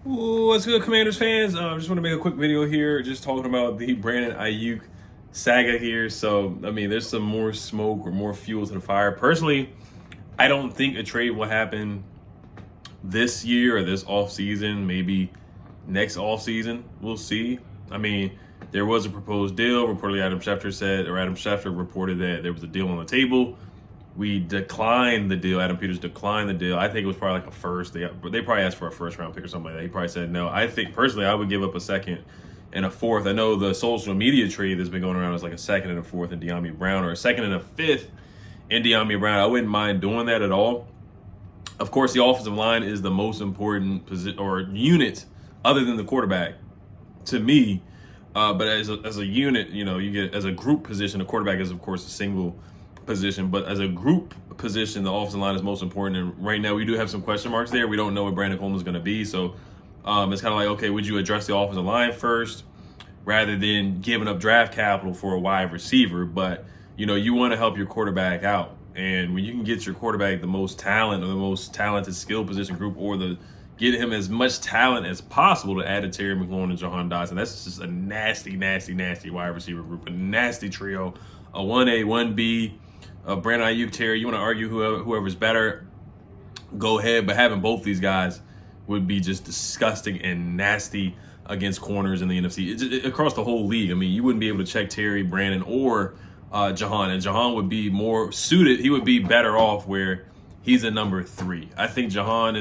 Ooh, what's good, Commanders fans? Just want to make a quick video here, just talking about the Brandon Aiyuk saga here. So, I mean, there's some more smoke or more fuel to the fire. Personally, I don't think a trade will happen this year or this off season. Maybe next off season, we'll see. I mean, there was a proposed deal. Reportedly, Adam Schefter reported that there was a deal on the table. We declined the deal. Adam Peters declined the deal. I think it was probably like a first. They probably asked for a first round pick or something like that. He probably said no. I think personally, I would give up a second and a fourth. I know the social media trade that's been going around is like a second and a fourth in De'Ami Brown, or a second and a fifth in De'Ami Brown. I wouldn't mind doing that at all. Of course, the offensive line is the most important position or unit other than the quarterback to me. But as a unit, you get as a group position. The quarterback is of course a single position, but as a group position, the offensive line is most important. And right now, we do have some question marks there. We don't know what Brandon Coleman is going to be. So it's kind of like, okay, would you address the offensive line first rather than giving up draft capital for a wide receiver? But you want to help your quarterback out, and when you can get your quarterback the most talent or the most talented skill position group, or get him as much talent as possible to add to Terry McLaurin and Jahan Dotson. That's just a nasty, nasty, nasty wide receiver group, a nasty trio, a 1A, 1B. Brandon Aiyuk, Terry, you want to argue whoever's better, go ahead. But having both these guys would be just disgusting and nasty against corners in the NFC. Across the whole league. I mean, you wouldn't be able to check Terry, Brandon, or Jahan. And Jahan would be more suited. He would be better off where he's a number 3. I think Jahan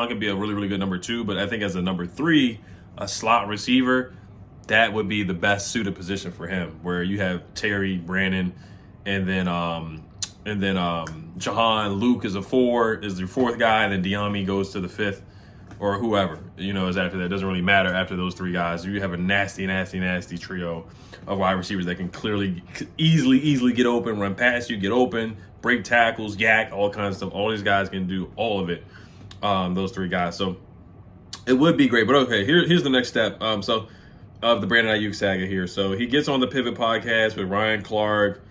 could be a really, really good number 2. But I think as a number 3, a slot receiver, that would be the best suited position for him, where you have Terry, Brandon, and then Jahan. Luke is your 4th guy, and then De'Ami goes to the 5th, or whoever is after that. It doesn't really matter after those 3 guys. You have a nasty, nasty, nasty trio of wide receivers that can easily get open, run past you, get open, break tackles, yak, all kinds of stuff. All these guys can do all of it. Those 3 guys. So it would be great. But okay, here's the next step. Of the Brandon Aiyuk saga here. So he gets on the Pivot podcast with Ryan Clark,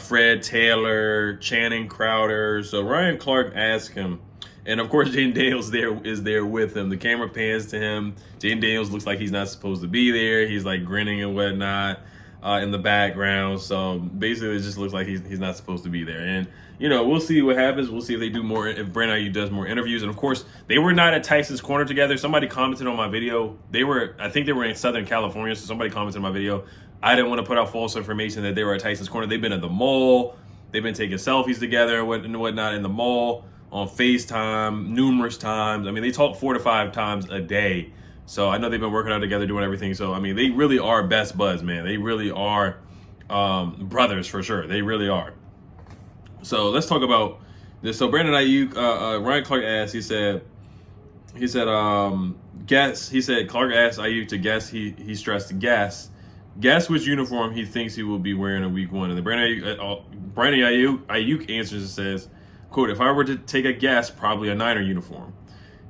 Fred Taylor, Channing Crowder. So Ryan Clark asked him, and of course Jayden Daniels is there with him. The camera pans to him. Jayden Daniels looks like he's not supposed to be there. He's like grinning and whatnot in the background. So basically, it just looks like he's not supposed to be there. And we'll see what happens. We'll see if they do more. If Brandon Aiyuk does more interviews, and of course, they were not at Tyson's Corner together. Somebody commented on my video. I think they were in Southern California. So somebody commented on my video. I didn't want to put out false information that they were at Tyson's Corner. They've been at the mall. They've been taking selfies together and whatnot in the mall, on FaceTime numerous times. I mean, they talk 4 to 5 times a day. So I know they've been working out together, doing everything. So, I mean, they really are best buds, man. They really are brothers for sure. They really are. So let's talk about this. So Brandon Aiyuk, Ryan Clark asked, Clark asked Aiyuk to guess, he stressed to guess which uniform he thinks he will be wearing in week 1. And then Brandon Aiyuk answers and says, quote, "If I were to take a guess, probably a Niner uniform."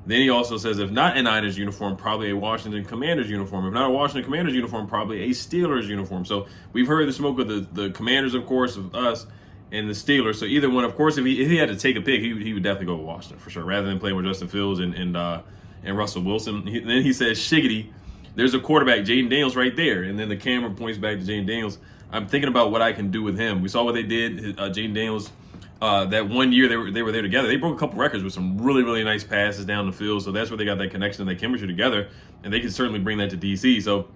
Then he also says, if not a Niners uniform, probably a Washington Commanders uniform. If not a Washington Commanders uniform, probably a Steelers uniform. So we've heard the smoke of the Commanders, of course, of us, and the Steelers. So either one, of course, if he had to take a pick, he would definitely go with Washington for sure, rather than playing with Justin Fields and Russell Wilson. Then he says, shiggity, there's a quarterback, Jayden Daniels, right there. And then the camera points back to Jayden Daniels. I'm thinking about what I can do with him. We saw what they did, Jayden Daniels. That one year they were there together. They broke a couple records with some really, really nice passes down the field. So that's where they got that connection and that chemistry together. And they can certainly bring that to DC. So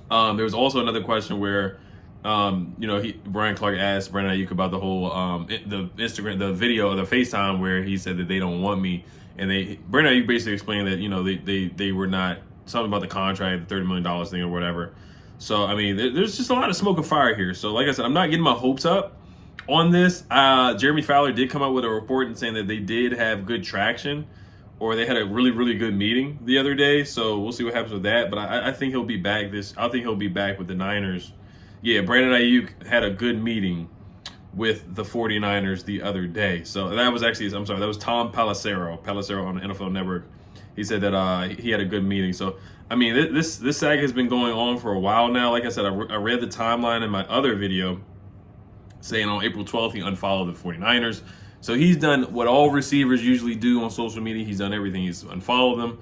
there was also another question where, Brian Clark asked Brandon Aiyuk about the whole the Instagram, the video, the FaceTime where he said that they don't want me. And Brandon Aiyuk basically explained that, they were not, something about the contract, the $30 million thing or whatever. So, I mean, there's just a lot of smoke and fire here. So, like I said, I'm not getting my hopes up on this. Jeremy Fowler did come out with a report and saying that they did have good traction, or they had a really, really good meeting the other day. So we'll see what happens with that. But I think he'll be back I think he'll be back with the Niners. Yeah, Brandon Aiyuk had a good meeting with the 49ers the other day. So that was that was Tom Pelissero on the NFL Network. He said that he had a good meeting. So, I mean, this saga has been going on for a while now. Like I said, I read the timeline in my other video saying on April 12th he unfollowed the 49ers. So he's done what all receivers usually do on social media. He's done everything. He's unfollowed them.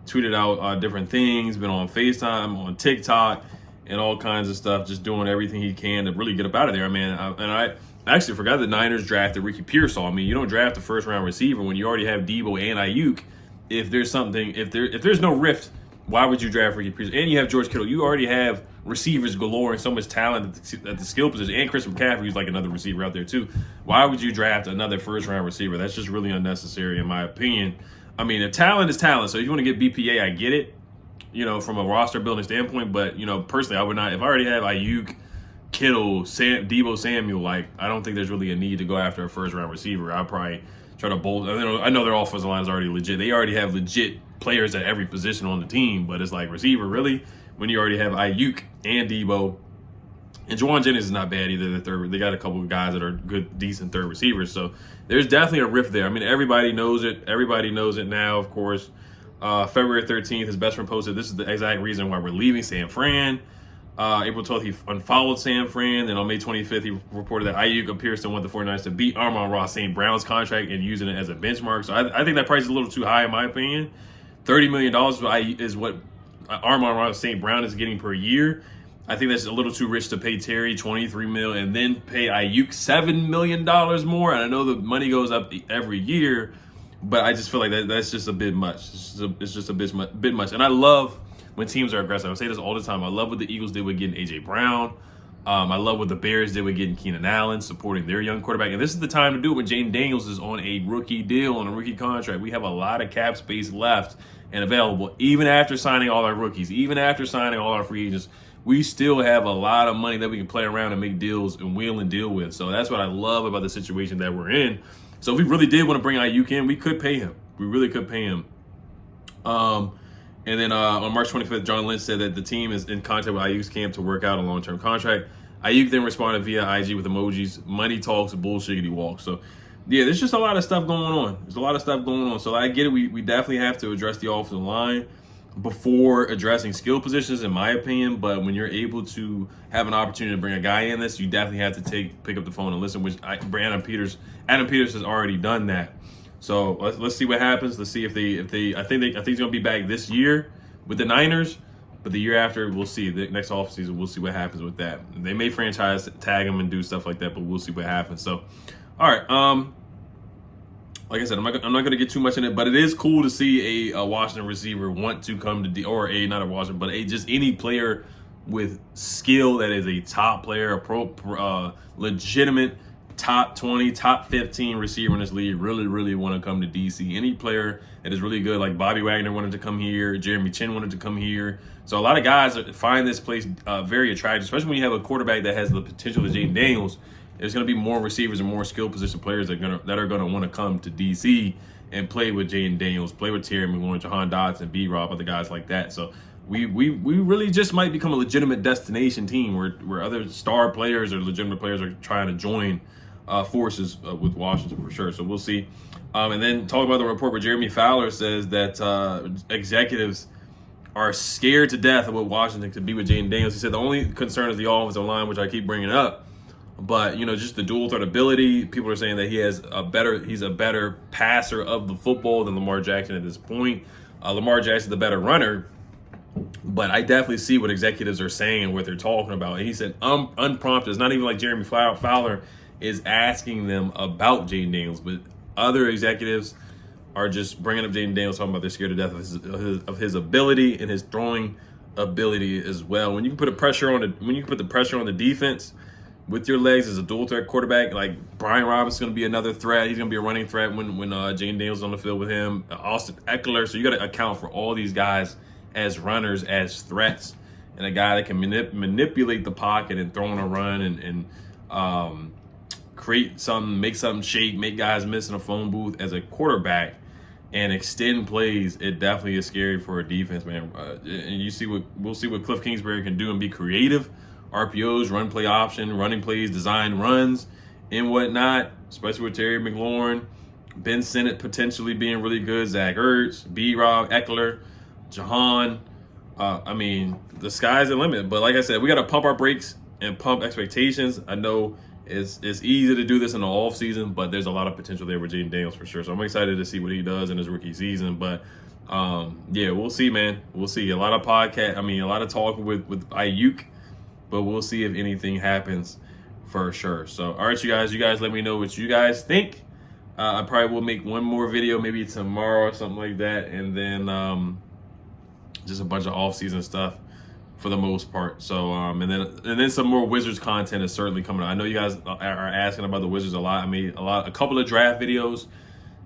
tweeted out different things, been on FaceTime, on TikTok, and all kinds of stuff, just doing everything he can to really get up out of there. I mean, I actually forgot the Niners drafted Ricky Pearsall. I mean, you don't draft a first-round receiver when you already have Debo and Aiyuk. If there's no rift, why would you draft Ricky Pearsall? And you have George Kittle. You already have receivers galore and so much talent at the skill position. And Chris McCaffrey, who's like another receiver out there too. Why would you draft another first-round receiver? That's just really unnecessary, in my opinion. I mean, the talent is talent. So if you want to get BPA, I get it, from a roster building standpoint. But, personally, I would not. If I already have Aiyuk, Kittle, Debo Samuel, like, I don't think there's really a need to go after a first-round receiver. I'll probably try to bolt. I know their offensive line is already legit. They already have legit players at every position on the team. But it's like, receiver, really? When you already have Aiyuk and Debo. And Juwan Jennings is not bad either. They got a couple of guys that are good, decent third receivers. So there's definitely a rift there. I mean, everybody knows it. Everybody knows it now, of course. February 13th, his best friend posted, this is the exact reason why we're leaving San Fran. April 12th, he unfollowed San Fran. Then on May 25th, he reported that Aiyuk appears to want the 49ers to beat Amon-Ra St. Brown's contract and using it as a benchmark. So I think that price is a little too high, in my opinion. $30 million is what Amon-Ra St. Brown is getting per year. I think that's a little too rich to pay Terry $23 million and then pay Aiyuk $7 million more. And I know the money goes up every year, but I just feel like that's just a bit much. It's just a bit much. And I love when teams are aggressive. I say this all the time. I love what the Eagles did with getting A.J. Brown. I love what the Bears did with getting Keenan Allen, supporting their young quarterback. And this is the time to do it when Jayden Daniels is on a rookie deal, on a rookie contract. We have a lot of cap space left and available, even after signing all our rookies, even after signing all our free agents. We still have a lot of money that we can play around and make deals and wheel and deal with. So that's what I love about the situation that we're in. So if we really did want to bring Aiyuk in, we could pay him. We really could pay him. And then on March 25th, John Lynch said that the team is in contact with Aiyuk's camp to work out a long-term contract. Aiyuk then responded via IG with emojis, money talks, bullshiggity walks. So, yeah, there's just a lot of stuff going on. There's a lot of stuff going on. So I get it. We definitely have to address the offensive line before addressing skill positions, in my opinion. But when you're able to have an opportunity to bring a guy in this, you definitely have to pick up the phone and listen, which Adam Peters has already done that. So let's see what happens. Let's see if they I think he's gonna be back this year with the Niners, but the year after we'll see. The next offseason we'll see what happens with that. They may franchise tag him and do stuff like that, but we'll see what happens. So, all right. Like I said, I'm not going to get too much in it, but it is cool to see a Washington receiver want to come to not a Washington, but just any player with skill that is a top player, a legitimate top 20, top 15 receiver in this league really, really want to come to DC. Any player that is really good, like Bobby Wagner wanted to come here, Jeremy Chin wanted to come here. So a lot of guys find this place very attractive, especially when you have a quarterback that has the potential of Jayden Daniels. There's going to be more receivers and more skill position players that are going to want to come to DC and play with Jayden Daniels, play with Terry McLaurin, Jahan Dotson, B-Rob, other guys like that. So we really just might become a legitimate destination team where other star players or legitimate players are trying to join forces with Washington for sure. So we'll see. And then talk about the report where Jeremy Fowler says that executives are scared to death of what Washington could be with Jayden Daniels. He said the only concern is the offensive line, which I keep bringing up. But, just the dual threat ability. People are saying that he's a better passer of the football than Lamar Jackson at this point. Lamar Jackson's the better runner. But I definitely see what executives are saying and what they're talking about. And he said unprompted. It's not even like Jeremy Fowler is asking them about Jayden Daniels. But other executives are just bringing up Jayden Daniels, talking about they're scared to death of his ability and his throwing ability as well. When you can put the pressure on the defense with your legs as a dual threat quarterback, like Brian Robinson's going to be another threat. He's going to be a running threat when Jayden Daniels is on the field with him. Austin Eckler. So you got to account for all these guys as runners, as threats, and a guy that can manipulate the pocket and throw on a run and create something, make something shake, make guys miss in a phone booth as a quarterback and extend plays. It definitely is scary for a defense, man. And we'll see what Cliff Kingsbury can do and be creative. RPOs, run play option, running plays, design runs, and whatnot, especially with Terry McLaurin, Ben Sinnott potentially being really good, Zach Ertz, B-Rob, Eckler, Jahan. I mean, the sky's the limit. But like I said, we got to pump our brakes and pump expectations. I know it's easy to do this in the offseason, but there's a lot of potential there with Jayden Daniels for sure. So I'm excited to see what he does in his rookie season. But Yeah, we'll see, man. We'll see. A lot of a lot of talk with Aiyuk, but we'll see if anything happens for sure. So, all right, you guys let me know what you guys think. I probably will make one more video, maybe tomorrow or something like that, and then just a bunch of off-season stuff for the most part. So, and then some more Wizards content is certainly coming out. I know you guys are asking about the Wizards a lot. I made a couple of draft videos.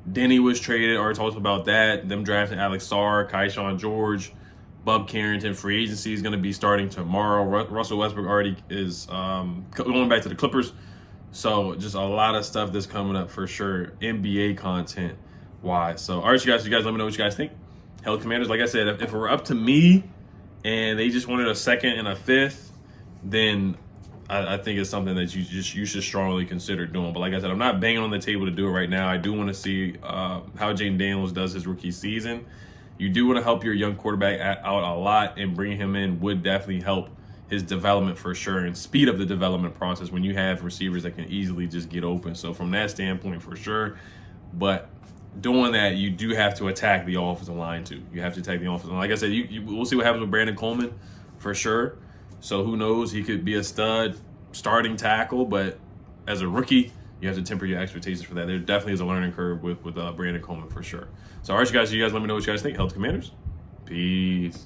Denny was traded. Already talked about that. Them drafting Alex Sarr, Keyshawn George, Bub Carrington. Free agency is going to be starting tomorrow. Russell Westbrook already is going back to the Clippers. So just a lot of stuff that's coming up for sure. NBA content wise. So all right, you guys let me know what you guys think. Hell Commanders, like I said, if it were up to me and they just wanted a second and a fifth, then I think it's something that you should strongly consider doing. But like I said, I'm not banging on the table to do it right now. I do want to see how Jayden Daniels does his rookie season. You do want to help your young quarterback out a lot, and bringing him in would definitely help his development for sure and speed up the development process when you have receivers that can easily just get open. So from that standpoint, for sure. But doing that, you do have to attack the offensive line too. You have to attack the offensive line. Like I said, we'll see what happens with Brandon Coleman for sure. So who knows? He could be a stud starting tackle, but as a rookie, you have to temper your expectations for that. There definitely is a learning curve with Brandon Coleman for sure. So all right, you guys let me know what you guys think. Health Commanders. Peace.